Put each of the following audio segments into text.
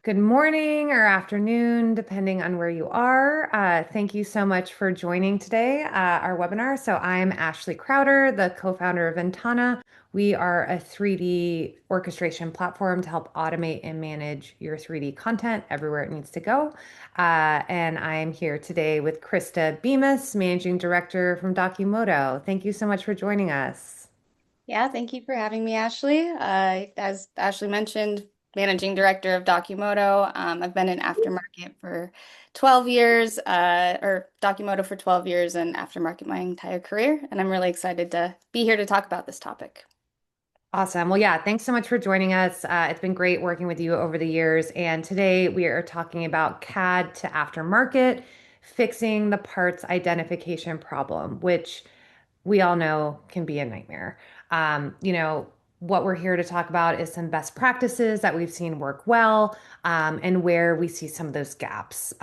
Good morning or afternoon, depending on where you are. Thank you so much for joining today, our webinar. So I'm Ashley Crowder, the co-founder of Ventana. We are a 3D orchestration platform to help automate and manage your 3D content everywhere it needs to go. And I'm here today with Krista Bemis, Managing Director from Documuto. Thank you so much for joining us. Yeah, thank you for having me, Ashley. As Ashley mentioned, managing director of Documuto. I've been in Aftermarket for 12 years, or Documuto for 12 years, and Aftermarket my entire career. And I'm really excited to be here to talk about this topic. Awesome. Well, yeah, thanks so much for joining us. It's been great working with you over the years. And today we are talking about CAD to aftermarket, fixing the parts identification problem, which we all know can be a nightmare. What we're here to talk about is some best practices that we've seen work well, and where we see some of those gaps.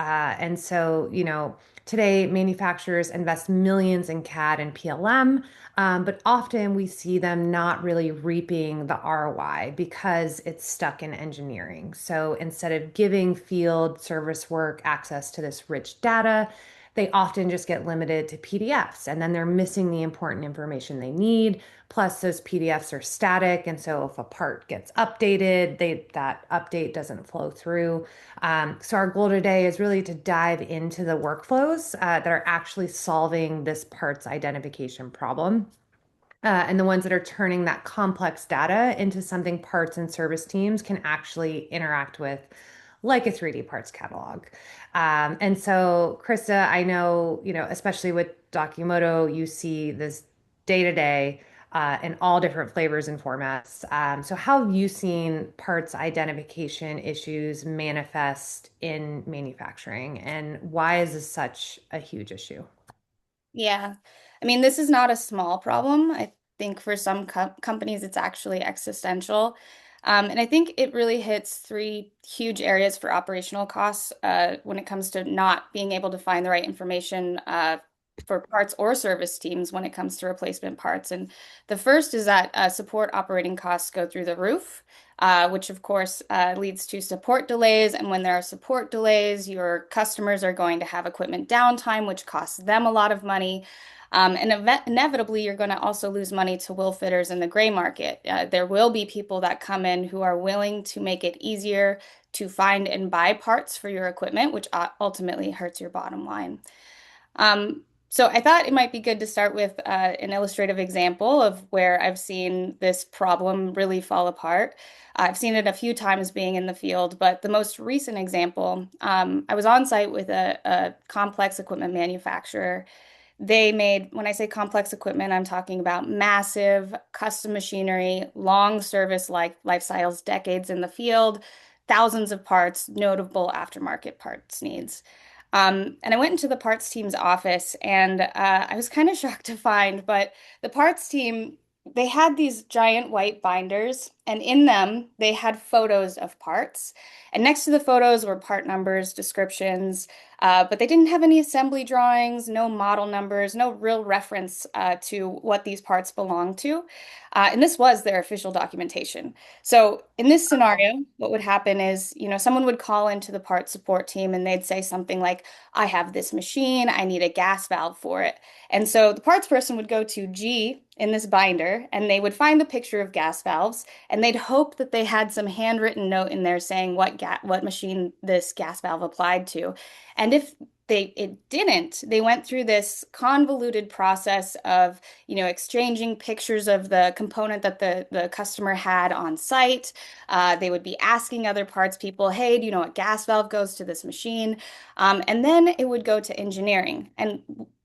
Today manufacturers invest millions in CAD and PLM, but often we see them not really reaping the ROI because it's stuck in engineering. So instead of giving field service work access to this rich data, they often just get limited to PDFs and then they're missing the important information they need. Plus, those PDFs are static. And so if a part gets updated, that update doesn't flow through. So our goal today is really to dive into the workflows that are actually solving this parts identification problem. And the ones that are turning that complex data into something parts and service teams can actually interact with, like a 3D parts catalog. And so, Krista, I know, especially with Documuto, you see this day to day in all different flavors and formats. So, how have you seen parts identification issues manifest in manufacturing, and why is this such a huge issue? Yeah, I mean, this is not a small problem. I think for some companies, it's actually existential. And I think it really hits three huge areas for operational costs when it comes to not being able to find the right information for parts or service teams when it comes to replacement parts. And the first is that support operating costs go through the roof. Which of course leads to support delays. And when there are support delays, your customers are going to have equipment downtime, which costs them a lot of money. Inevitably, you're going to also lose money to will fitters in the gray market. There will be people that come in who are willing to make it easier to find and buy parts for your equipment, which ultimately hurts your bottom line. So I thought it might be good to start with an illustrative example of where I've seen this problem really fall apart. I've seen it a few times being in the field, but the most recent example, I was on site with a complex equipment manufacturer. They made, when I say complex equipment, I'm talking about massive custom machinery, long service life cycles, decades in the field, thousands of parts, notable aftermarket parts needs. And I went into the parts team's office and I was kind of shocked to find, but the parts team, they had these giant white binders, and in them they had photos of parts. And next to the photos were part numbers, descriptions, but they didn't have any assembly drawings, no model numbers, no real reference to what these parts belong to. And this was their official documentation. So in this scenario, what would happen is, someone would call into the parts support team and they'd say something like, I have this machine, I need a gas valve for it. And so the parts person would go to G in this binder and they would find the picture of gas valves and they'd hope that they had some handwritten note in there saying what machine this gas valve applied to. And if it didn't, they went through this convoluted process of, exchanging pictures of the component that the customer had on site. They would be asking other parts people, hey, do you know what gas valve goes to this machine? And then it would go to engineering. And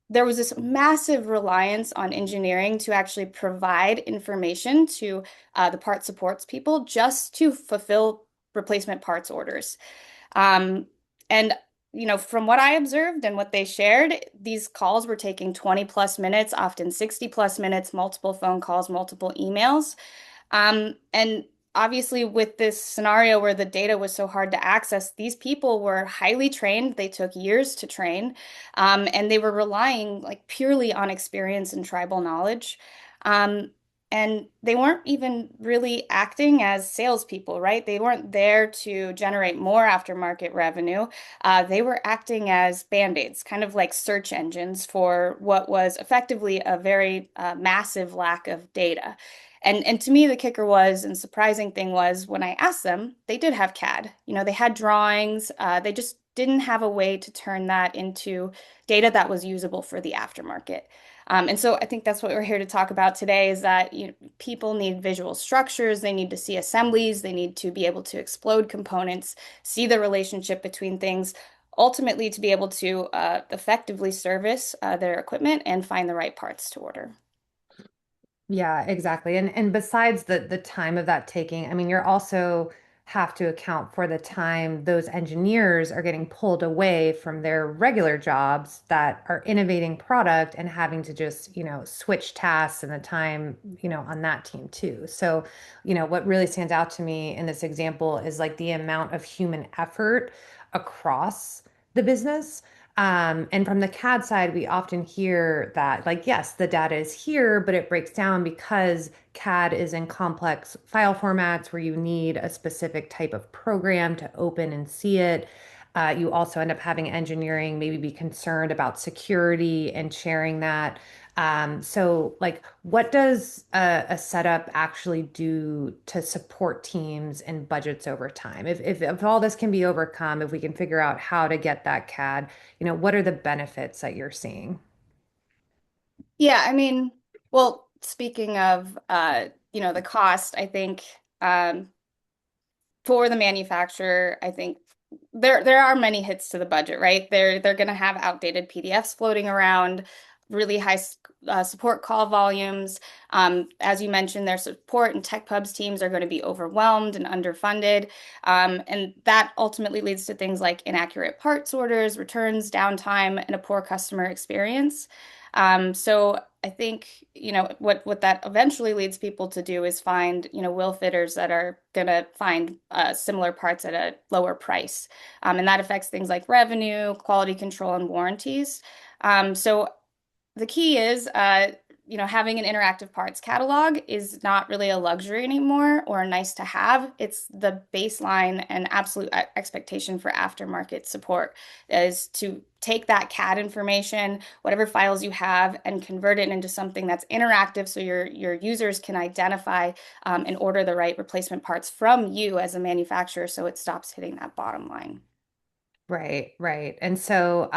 there was this massive reliance on engineering to actually provide information to the part supports people just to fulfill replacement parts orders. Um, and from what I observed and what they shared, these calls were taking 20 plus minutes, often 60 plus minutes, multiple phone calls, multiple emails. And obviously, with this scenario where the data was so hard to access, these people were highly trained. They took years to train, and they were relying like purely on experience and tribal knowledge. Um, And they weren't even really acting as salespeople, right? They weren't there to generate more aftermarket revenue. They were acting as band-aids, kind of like search engines for what was effectively a very massive lack of data. And to me, the kicker was, and surprising thing was, when I asked them, they did have CAD. They had drawings. They just didn't have a way to turn that into data that was usable for the aftermarket. And so I think that's what we're here to talk about today is that people need visual structures, they need to see assemblies, they need to be able to explode components, see the relationship between things, ultimately to be able to effectively service their equipment and find the right parts to order. Yeah, exactly. And besides the time of that taking, I mean, you're also have to account for the time those engineers are getting pulled away from their regular jobs that are innovating product and having to just, switch tasks and the time, on that team too. So, what really stands out to me in this example is like the amount of human effort across the business. And from the CAD side, we often hear that, like, yes, the data is here, but it breaks down because CAD is in complex file formats where you need a specific type of program to open and see it. You also end up having engineering maybe be concerned about security and sharing that. So, like, what does a setup actually do to support teams and budgets over time? If all this can be overcome, if we can figure out how to get that CAD, what are the benefits that you're seeing? Yeah, I mean, well, speaking of the cost, I think for the manufacturer, I think there are many hits to the budget, right? They're going to have outdated PDFs floating around, really high support call volumes. As you mentioned, their support and tech pubs teams are going to be overwhelmed and underfunded, and that ultimately leads to things like inaccurate parts orders, returns, downtime, and a poor customer experience. So I think, what that eventually leads people to do is find, will fitters that are going to find similar parts at a lower price. And that affects things like revenue, quality control, and warranties. So the key is, having an interactive parts catalog is not really a luxury anymore or a nice to have. It's the baseline and absolute expectation for aftermarket support is to take that CAD information, whatever files you have, and convert it into something that's interactive so your users can identify and order the right replacement parts from you as a manufacturer so it stops hitting that bottom line. Right, right. And so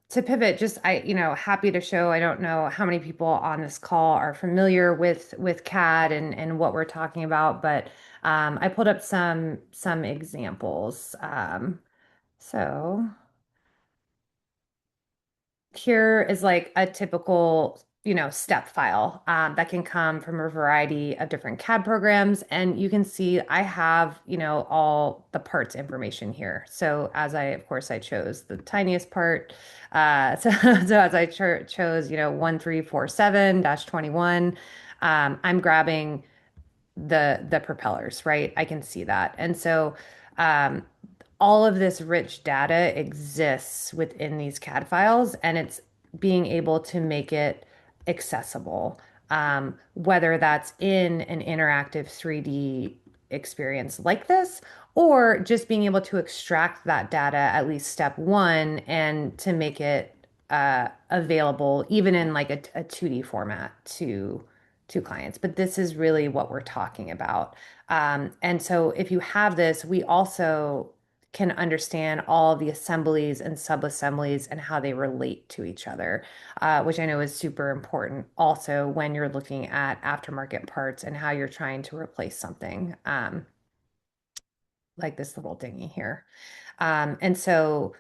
to pivot, just happy to show, I don't know how many people on this call are familiar with CAD and what we're talking about, but I pulled up some examples. So here is like a typical, step file that can come from a variety of different CAD programs. And you can see I have, all the parts information here. So of course, I chose the tiniest part. So as I chose, 1347-21, I'm grabbing the propellers, right? I can see that. And so um, all of this rich data exists within these CAD files, and it's being able to make it accessible, whether that's in an interactive 3D experience like this, or just being able to extract that data at least step one and to make it available even in like a 2D format to clients. But this is really what we're talking about. And so if you have this, we also can understand all of the assemblies and sub-assemblies and how they relate to each other, which I know is super important also when you're looking at aftermarket parts and how you're trying to replace something like this little dinghy here. And so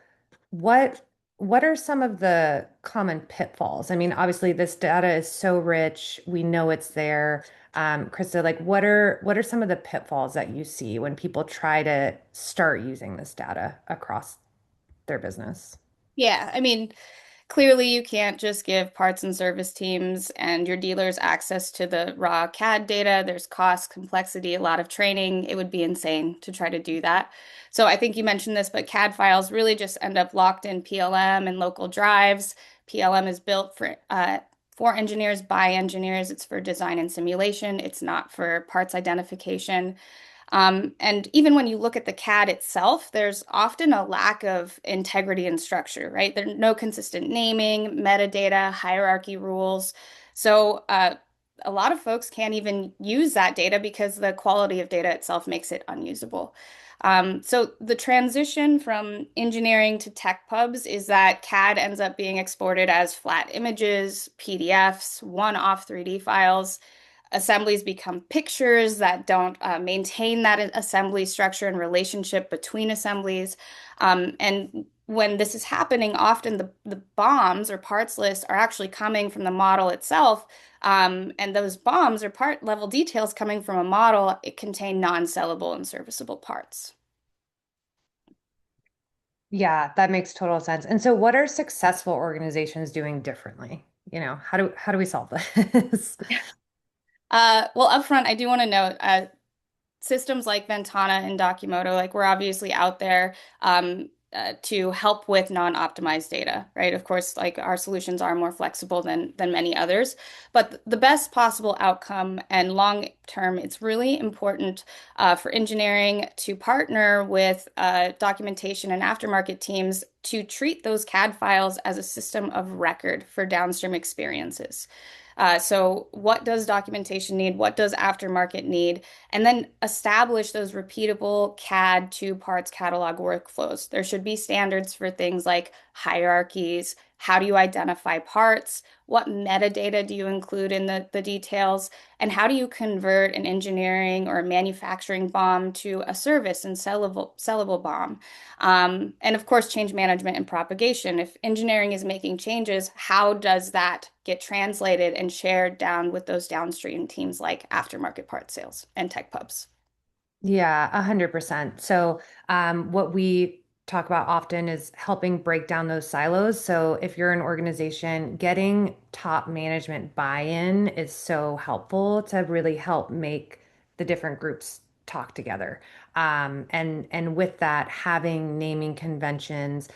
what what are some of the common pitfalls? I mean, obviously this data is so rich, we know it's there. Krista, like what are some of the pitfalls that you see when people try to start using this data across their business? Yeah, I mean, clearly, you can't just give parts and service teams and your dealers access to the raw CAD data. There's cost, complexity, a lot of training. It would be insane to try to do that. So I think you mentioned this, but CAD files really just end up locked in PLM and local drives. PLM is built for for engineers by engineers. It's for design and simulation. It's not for parts identification. And even when you look at the CAD itself, there's often a lack of integrity and structure, right? There's no consistent naming, metadata, hierarchy rules. So a lot of folks can't even use that data because the quality of data itself makes it unusable. So the transition from engineering to tech pubs is that CAD ends up being exported as flat images, PDFs, one-off 3D files. Assemblies become pictures that don't maintain that assembly structure and relationship between assemblies. And when this is happening, often the BOMs or parts lists are actually coming from the model itself. And those BOMs or part level details coming from a model, it contain non-sellable and serviceable parts. Yeah, that makes total sense. And so what are successful organizations doing differently? How do we solve this? Well, upfront, I do want to note systems like Ventana and Documento, like we're obviously out there to help with non-optimized data, right? Of course, like our solutions are more flexible than many others, but the best possible outcome and long term, it's really important for engineering to partner with documentation and aftermarket teams to treat those CAD files as a system of record for downstream experiences. So what does documentation need? What does aftermarket need? And then establish those repeatable CAD to parts catalog workflows. There should be standards for things like hierarchies. How do you identify parts? What metadata do you include in the details? And how do you convert an engineering or a manufacturing BOM to a service and sellable BOM? And of course, change management and propagation. If engineering is making changes, how does that get translated and shared down with those downstream teams like aftermarket parts sales and tech pubs? Yeah, 100%. So, what we talk about often is helping break down those silos. So, if you're an organization, getting top management buy-in is so helpful to really help make the different groups talk together. And with that, having naming conventions,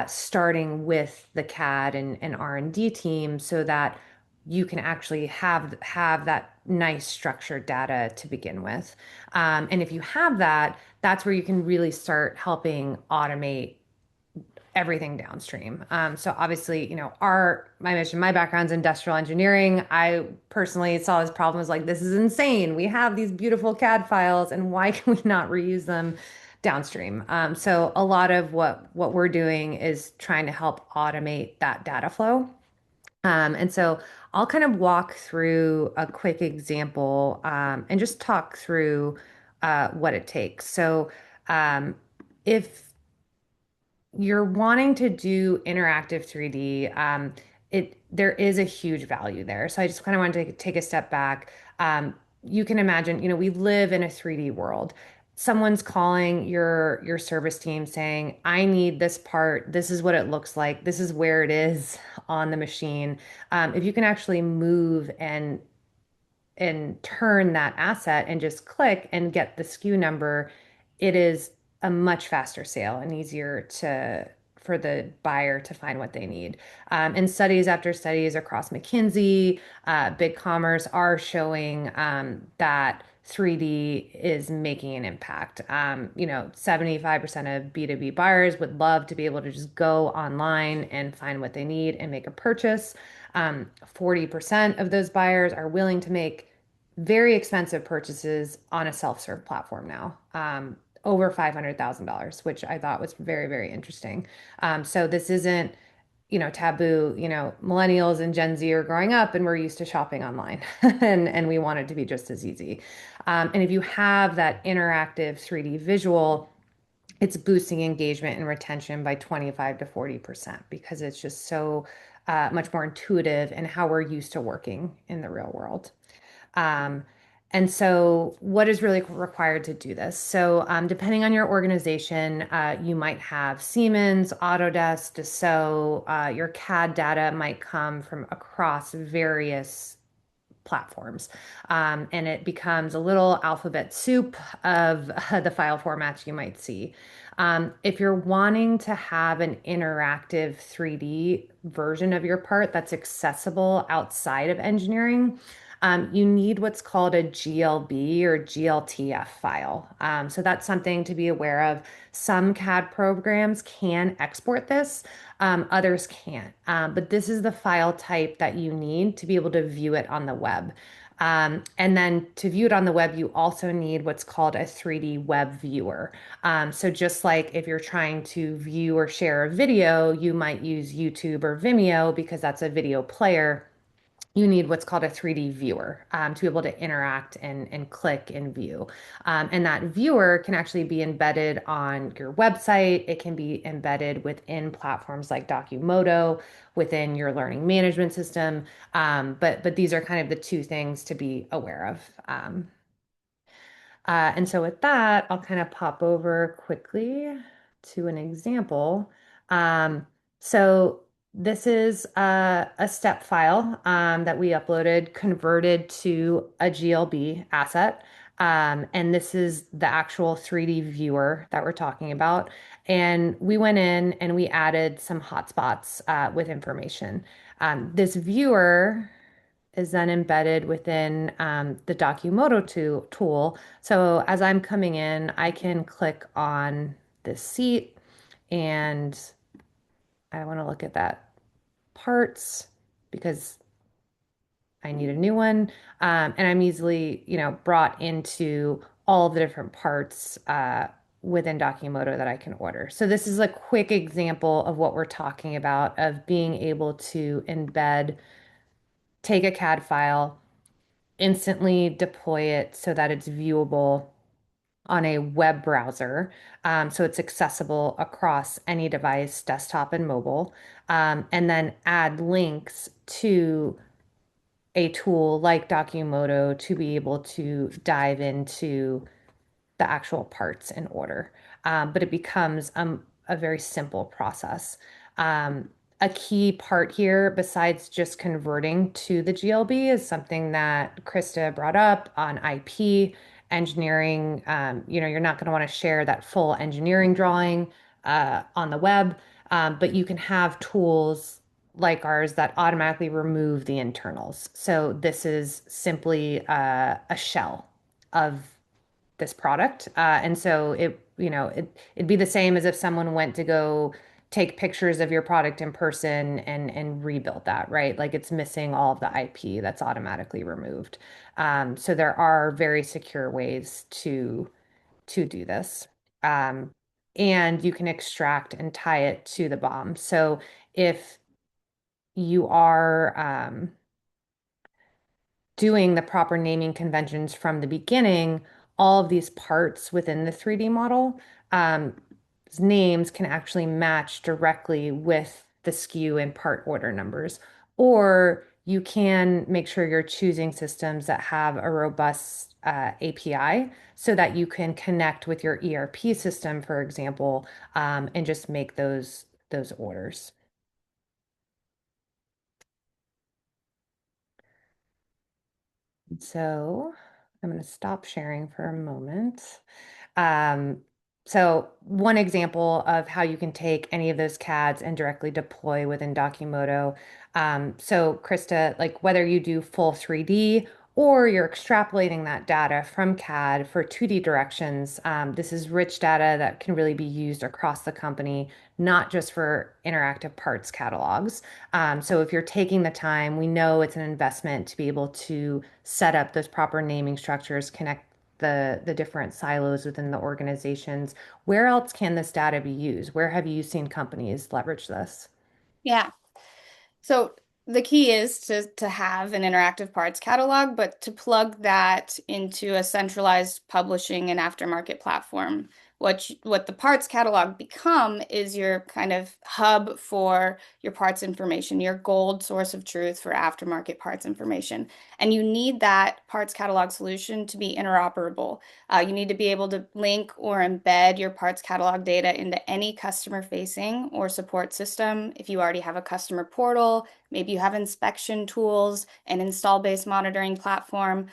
starting with the CAD and R&D team, so that you can actually have that nice structured data to begin with. And if you have that, that's where you can really start helping automate everything downstream. So obviously, I mentioned my background's industrial engineering. I personally saw this problem as like, this is insane. We have these beautiful CAD files, and why can we not reuse them downstream? So a lot of what we're doing is trying to help automate that data flow. And so I'll kind of walk through a quick example and just talk through what it takes. So, if you're wanting to do interactive 3D, there is a huge value there. So I just kind of want to take a step back. You can imagine, we live in a 3D world. Someone's calling your service team saying, "I need this part. This is what it looks like. This is where it is on the machine." If you can actually move and turn that asset and just click and get the SKU number, it is a much faster sale and easier to for the buyer to find what they need. And studies after studies across McKinsey, Big Commerce are showing that 3D is making an impact. 75% of B2B buyers would love to be able to just go online and find what they need and make a purchase. 40% of those buyers are willing to make very expensive purchases on a self-serve platform now, over $500,000, which I thought was very, very interesting. So this isn't, taboo. Millennials and Gen Z are growing up and we're used to shopping online and we want it to be just as easy. And if you have that interactive 3D visual, it's boosting engagement and retention by 25 to 40% because it's just so much more intuitive and how we're used to working in the real world. Um, and so, what is really required to do this? So, depending on your organization, you might have Siemens, Autodesk, Dassault. Your CAD data might come from across various platforms. And it becomes a little alphabet soup of the file formats you might see. If you're wanting to have an interactive 3D version of your part that's accessible outside of engineering, you need what's called a GLB or GLTF file. So that's something to be aware of. Some CAD programs can export this, others can't. But this is the file type that you need to be able to view it on the web. And then to view it on the web, you also need what's called a 3D web viewer. So just like if you're trying to view or share a video, you might use YouTube or Vimeo because that's a video player. You need what's called a 3D viewer to be able to interact and click and view. And that viewer can actually be embedded on your website. It can be embedded within platforms like Documodo, within your learning management system. But these are kind of the two things to be aware of. And so with that, I'll kind of pop over quickly to an example. Um, so this is a step file that we uploaded, converted to a GLB asset. And this is the actual 3D viewer that we're talking about. And we went in and we added some hotspots with information. This viewer is then embedded within the Documodo tool. So as I'm coming in, I can click on this seat and I want to look at that parts because I need a new one. And I'm easily, brought into all of the different parts within Documodo that I can order. So this is a quick example of what we're talking about of being able to embed, take a CAD file, instantly deploy it so that it's viewable on a web browser. So it's accessible across any device, desktop and mobile. And then add links to a tool like Documodo to be able to dive into the actual parts in order. But it becomes a very simple process. Um, a key part here, besides just converting to the GLB, is something that Krista brought up on IP engineering. You're not going to want to share that full engineering drawing on the web, but you can have tools like ours that automatically remove the internals. So this is simply a shell of this product. And so it'd be the same as if someone went to go take pictures of your product in person and rebuild that, right? Like it's missing all of the IP that's automatically removed. So there are very secure ways to do this. Um, and you can extract and tie it to the BOM. So if you are doing the proper naming conventions from the beginning, all of these parts within the 3D model, um, names can actually match directly with the SKU and part order numbers. Or you can make sure you're choosing systems that have a robust API so that you can connect with your ERP system, for example, and just make those orders. So I'm going to stop sharing for a moment. Um, so one example of how you can take any of those CADs and directly deploy within Documodo. So Krista, like whether you do full 3D or you're extrapolating that data from CAD for 2D directions, this is rich data that can really be used across the company, not just for interactive parts catalogs. So if you're taking the time, we know it's an investment to be able to set up those proper naming structures, connect the different silos within the organizations. Where else can this data be used? Where have you seen companies leverage this? Yeah. So the key is to have an interactive parts catalog, but to plug that into a centralized publishing and aftermarket platform. What the parts catalog become is your kind of hub for your parts information, your gold source of truth for aftermarket parts information. And you need that parts catalog solution to be interoperable. You need to be able to link or embed your parts catalog data into any customer facing or support system. If you already have a customer portal, Maybe you have inspection tools, an install-based monitoring platform,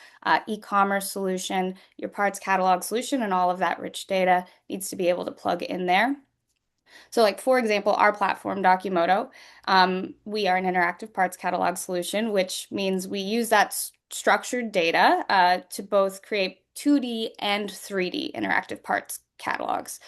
e-commerce solution, your parts catalog solution, and all of that rich data needs to be able to plug in there. So, like for example, our platform, Documotto, we are an interactive parts catalog solution, which means we use that structured data to both create 2D and 3D interactive parts catalogs.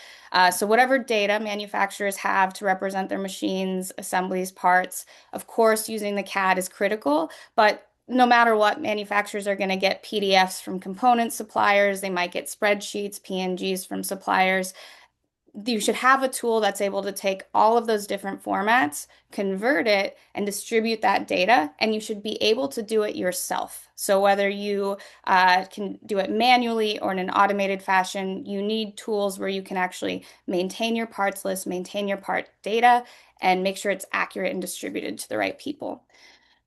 So, whatever data manufacturers have to represent their machines, assemblies, parts, of course, using the CAD is critical, but no matter what, manufacturers are going to get PDFs from component suppliers. They might get spreadsheets, PNGs from suppliers. You should have a tool that's able to take all of those different formats, convert it, and distribute that data. And you should be able to do it yourself. So whether you can do it manually or in an automated fashion, you need tools where you can actually maintain your parts list, maintain your part data, and make sure it's accurate and distributed to the right people.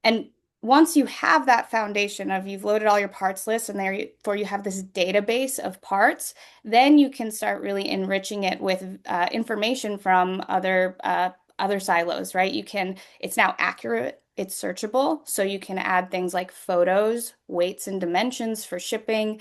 And once you have that foundation of you've loaded all your parts lists and therefore you have this database of parts, then you can start really enriching it with information from other silos, right? It's now accurate, it's searchable, so you can add things like photos, weights, and dimensions for shipping.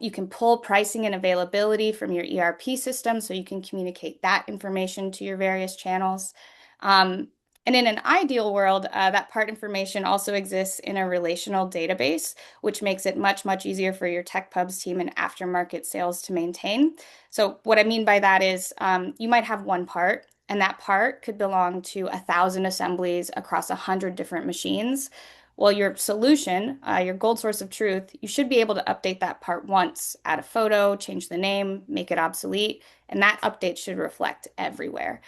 You can pull pricing and availability from your ERP system, so you can communicate that information to your various channels. Um, and in an ideal world, that part information also exists in a relational database, which makes it much, much easier for your tech pubs team and aftermarket sales to maintain. So, what I mean by that is you might have one part, and that part could belong to 1,000 assemblies across 100 different machines. Well, your solution, your gold source of truth, you should be able to update that part once, add a photo, change the name, make it obsolete, and that update should reflect everywhere.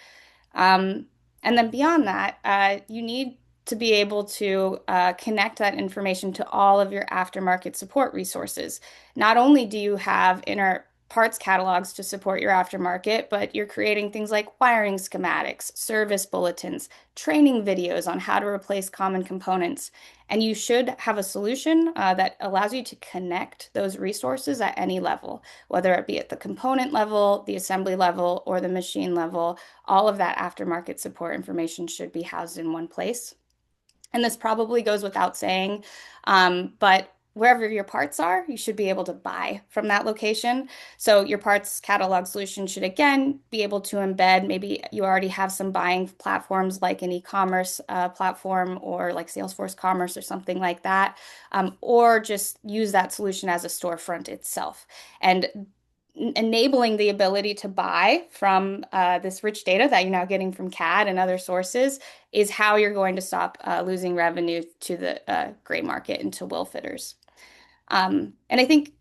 Um, and then beyond that, you need to be able to connect that information to all of your aftermarket support resources. Not only do you have inner parts catalogs to support your aftermarket, but you're creating things like wiring schematics, service bulletins, training videos on how to replace common components. And you should have a solution that allows you to connect those resources at any level, whether it be at the component level, the assembly level, or the machine level. All of that aftermarket support information should be housed in one place. And this probably goes without saying, but wherever your parts are, you should be able to buy from that location. So your parts catalog solution should again be able to embed. Maybe you already have some buying platforms like an e-commerce platform or like Salesforce Commerce or something like that, or just use that solution as a storefront itself. And enabling the ability to buy from this rich data that you're now getting from CAD and other sources is how you're going to stop losing revenue to the gray market and to will fitters. And I think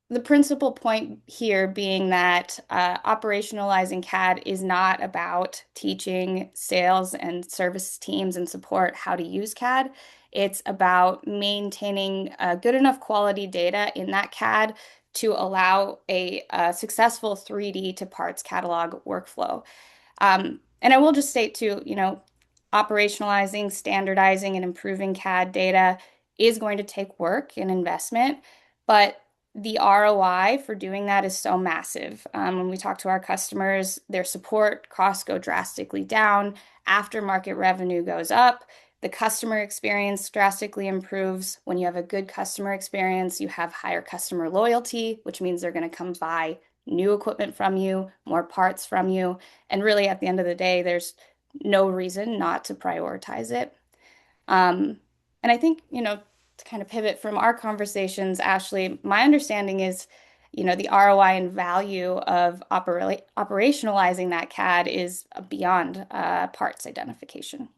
the principal point here being that operationalizing CAD is not about teaching sales and service teams and support how to use CAD. It's about maintaining good enough quality data in that CAD to allow a successful 3D to parts catalog workflow. And I will just state too, operationalizing, standardizing, and improving CAD data is going to take work and investment, but the ROI for doing that is so massive. When we talk to our customers, their support costs go drastically down, aftermarket revenue goes up, the customer experience drastically improves. When you have a good customer experience, you have higher customer loyalty, which means they're going to come buy new equipment from you, more parts from you. And really, at the end of the day, there's no reason not to prioritize it. Um, and I think, to kind of pivot from our conversations, Ashley, my understanding is, the ROI and value of operationalizing that CAD is beyond parts identification.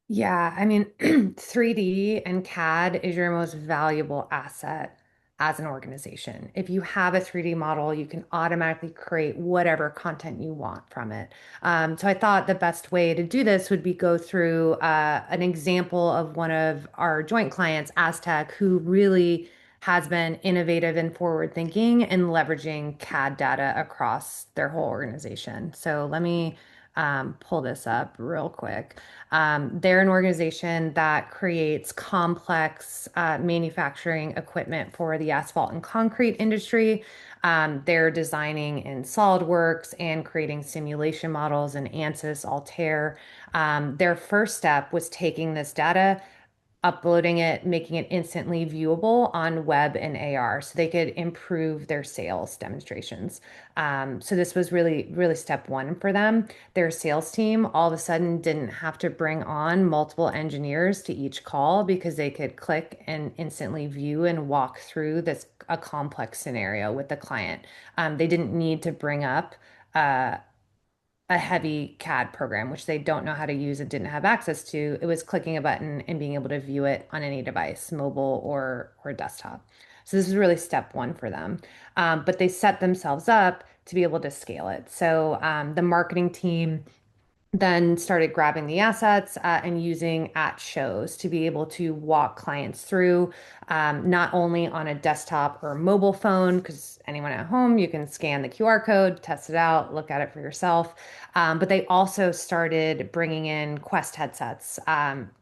Yeah, I mean, 3D and CAD is your most valuable asset as an organization. If you have a 3D model, you can automatically create whatever content you want from it. So I thought the best way to do this would be go through an example of one of our joint clients, Aztec, who really has been innovative and forward thinking and leveraging CAD data across their whole organization. So let me pull this up real quick. They're an organization that creates complex manufacturing equipment for the asphalt and concrete industry. They're designing in SolidWorks and creating simulation models in ANSYS, Altair. Their first step was taking this data, uploading it, making it instantly viewable on web and AR so they could improve their sales demonstrations. So this was really, really step one for them. Their sales team all of a sudden didn't have to bring on multiple engineers to each call because they could click and instantly view and walk through this a complex scenario with the client. They didn't need to bring up uh, a heavy CAD program, which they don't know how to use and didn't have access to. It was clicking a button and being able to view it on any device, mobile or desktop. So this is really step one for them. But they set themselves up to be able to scale it. So the marketing team then started grabbing the assets and using at shows to be able to walk clients through, not only on a desktop or mobile phone, because anyone at home, you can scan the QR code, test it out, look at it for yourself. But they also started bringing in Quest headsets.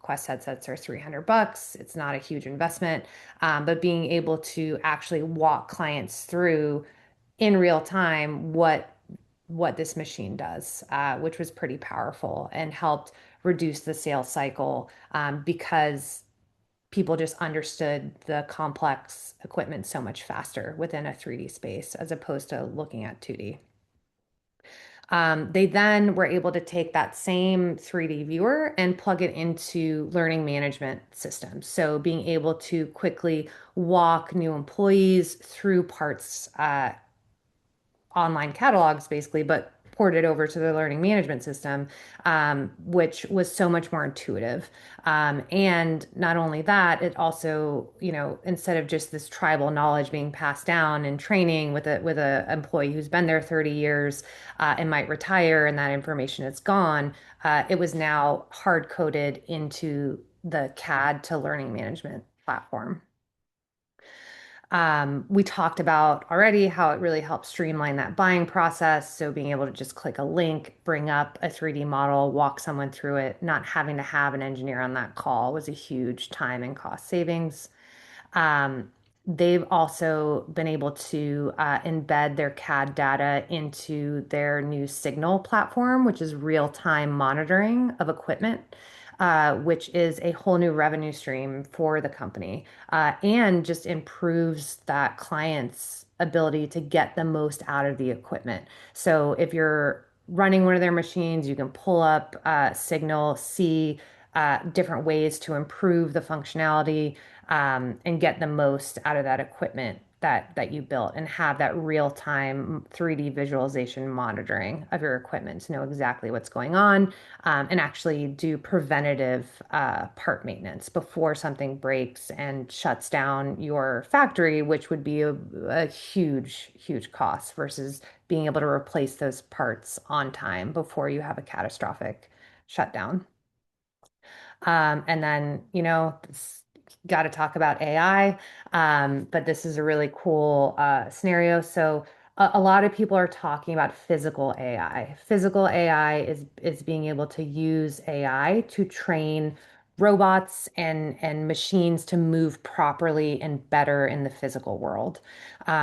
Quest headsets are $300. It's not a huge investment, but being able to actually walk clients through in real time what this machine does, which was pretty powerful and helped reduce the sales cycle because people just understood the complex equipment so much faster within a 3D space as opposed to looking at 2D. They then were able to take that same 3D viewer and plug it into learning management systems. So being able to quickly walk new employees through parts online catalogs basically, but ported over to the learning management system, which was so much more intuitive. And not only that, it also, instead of just this tribal knowledge being passed down and training with a employee who's been there 30 years and might retire and that information is gone, it was now hard coded into the CAD to learning management platform. We talked about already how it really helps streamline that buying process. So being able to just click a link, bring up a 3D model, walk someone through it, not having to have an engineer on that call was a huge time and cost savings. Um, they've also been able to embed their CAD data into their new Signal platform, which is real-time monitoring of equipment, which is a whole new revenue stream for the company, and just improves that client's ability to get the most out of the equipment. So if you're running one of their machines, you can pull up Signal, see different ways to improve the functionality and get the most out of that equipment that you built and have that real-time 3D visualization monitoring of your equipment to know exactly what's going on and actually do preventative part maintenance before something breaks and shuts down your factory, which would be a huge, huge cost versus being able to replace those parts on time before you have a catastrophic shutdown. And then, got to talk about AI. But this is a really cool scenario. So a lot of people are talking about physical AI. Physical AI is being able to use AI to train robots and machines to move properly and better in the physical world.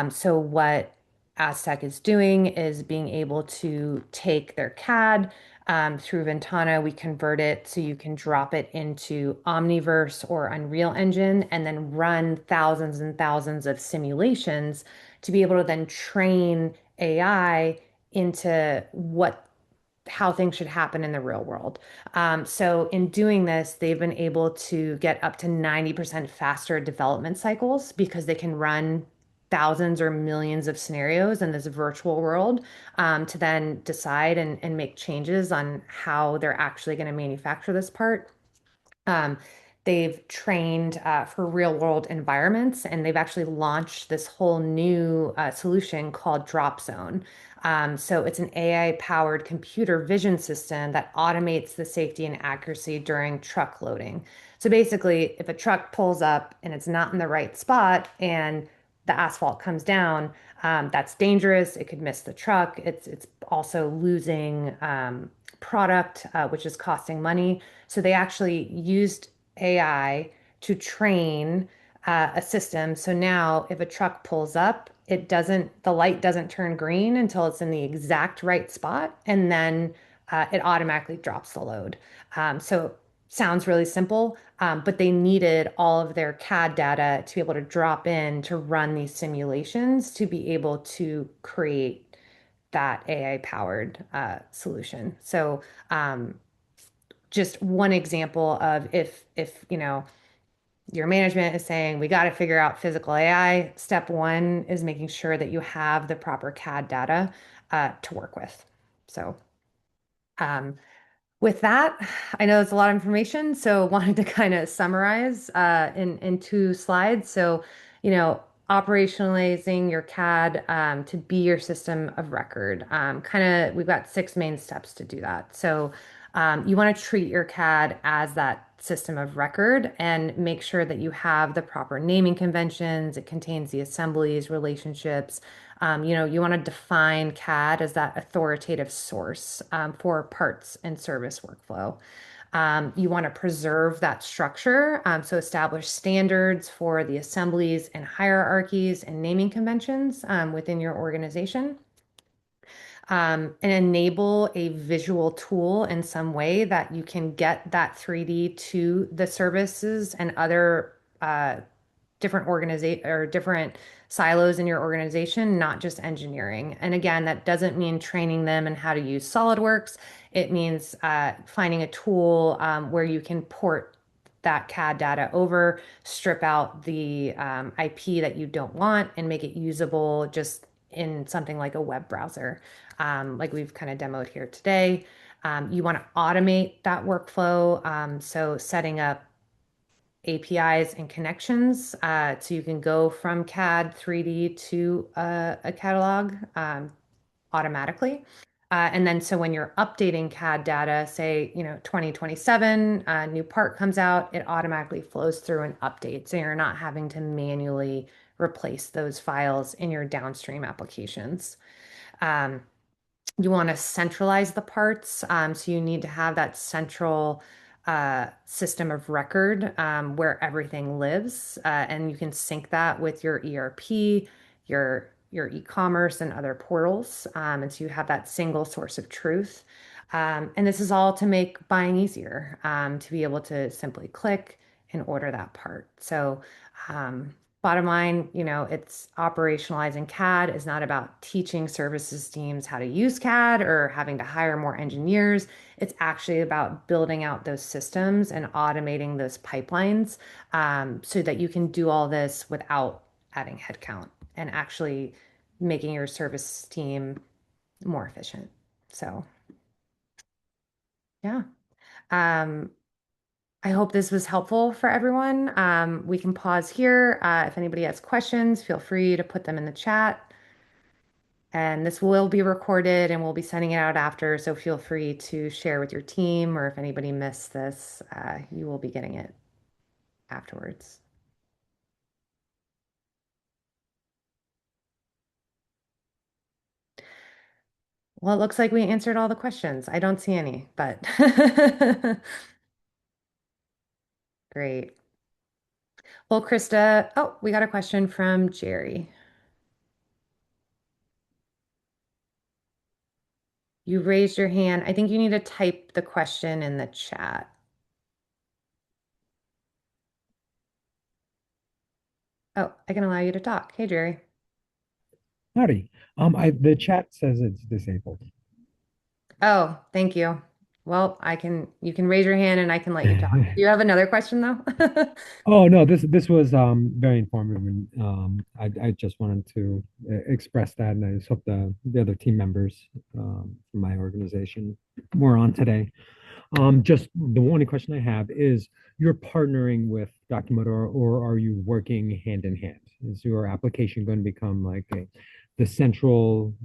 So what Aztec is doing is being able to take their CAD through Ventana, we convert it so you can drop it into Omniverse or Unreal Engine and then run thousands and thousands of simulations to be able to then train AI into how things should happen in the real world. So in doing this, they've been able to get up to 90% faster development cycles because they can run thousands or millions of scenarios in this virtual world to then decide and make changes on how they're actually going to manufacture this part. Um, they've trained for real world environments and they've actually launched this whole new solution called Drop Zone. So it's an AI powered computer vision system that automates the safety and accuracy during truck loading. So basically, if a truck pulls up and it's not in the right spot and the asphalt comes down, that's dangerous. It could miss the truck. It's also losing product, which is costing money. So they actually used AI to train a system. So now if a truck pulls up, the light doesn't turn green until it's in the exact right spot, and then it automatically drops the load. So sounds really simple, but they needed all of their CAD data to be able to drop in to run these simulations to be able to create that AI powered solution. So just one example of if your management is saying we got to figure out physical AI. Step one is making sure that you have the proper CAD data to work with. So um, with that, I know it's a lot of information, so wanted to kind of summarize in two slides. So, operationalizing your CAD to be your system of record. Kind of, we've got six main steps to do that. So, you want to treat your CAD as that system of record and make sure that you have the proper naming conventions. It contains the assemblies, relationships. You want to define CAD as that authoritative source for parts and service workflow. You want to preserve that structure, so establish standards for the assemblies and hierarchies and naming conventions within your organization. And enable a visual tool in some way that you can get that 3D to the services and other different organization or different silos in your organization, not just engineering. And again, that doesn't mean training them in how to use SolidWorks. It means finding a tool where you can port that CAD data over, strip out the IP that you don't want, and make it usable just in something like a web browser, like we've kind of demoed here today. You want to automate that workflow. So setting up APIs and connections so you can go from CAD 3D to a catalog automatically. And then so when you're updating CAD data, say, 2027, a new part comes out, it automatically flows through and updates. So you're not having to manually replace those files in your downstream applications. Um, you want to centralize the parts. So you need to have that central system of record where everything lives. And you can sync that with your ERP, your e-commerce and other portals. And so you have that single source of truth. And this is all to make buying easier, to be able to simply click and order that part. So bottom line, it's operationalizing CAD is not about teaching services teams how to use CAD or having to hire more engineers. It's actually about building out those systems and automating those pipelines so that you can do all this without adding headcount and actually making your service team more efficient. So, yeah. Um, I hope this was helpful for everyone. We can pause here. If anybody has questions, feel free to put them in the chat. And this will be recorded and we'll be sending it out after. So feel free to share with your team, or if anybody missed this, you will be getting it afterwards. Well, it looks like we answered all the questions. I don't see any, but great. Well, Krista, oh, we got a question from Jerry. You raised your hand. I think you need to type the question in the chat. Oh, I can allow you to talk. Hey, Jerry. Howdy. The chat says it's disabled. Oh, thank you. Well, you can raise your hand and I can let you talk. Do you have another question though? Oh no, this was very informative, and I just wanted to express that, and I just hope the other team members from my organization were on today. Just the only question I have is, you're partnering with Document, or are you working hand in hand? Is your application going to become like the central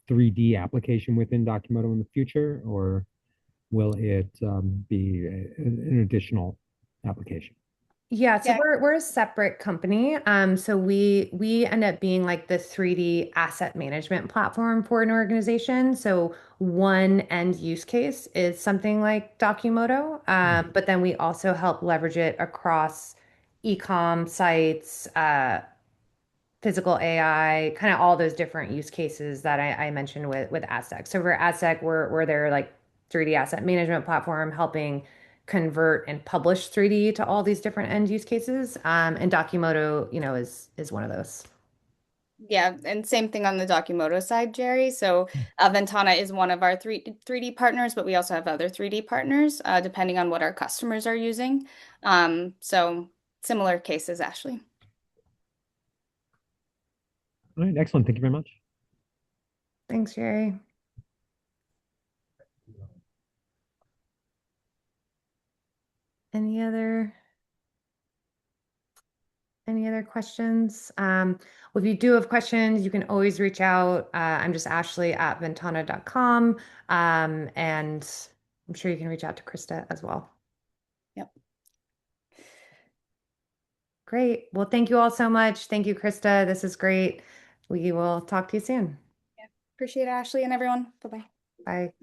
3D application within Documento in the future, or will it be an additional application? Yeah, so Yeah. we're a separate company. So we end up being like the 3D asset management platform for an organization. So one end use case is something like Documoto, but then we also help leverage it across e-com sites, physical AI, kind of all those different use cases that I mentioned with Aztec. So for Aztec, we're their like 3D asset management platform, helping convert and publish 3D to all these different end use cases. And Documoto, is one of those. Yeah, and same thing on the Documoto side, Jerry. So Ventana is one of our 3D partners, but we also have other 3D partners, depending on what our customers are using. So similar cases, Ashley. All right, excellent. Thank you very much. Thanks, Jerry. Any other Any other questions? Well, if you do have questions, you can always reach out. I'm just Ashley at ventana.com. And I'm sure you can reach out to Krista as well. Yep. Great. Well, thank you all so much. Thank you, Krista. This is great. We will talk to you soon. Yeah. Appreciate it, Ashley and everyone. Bye-bye. Bye.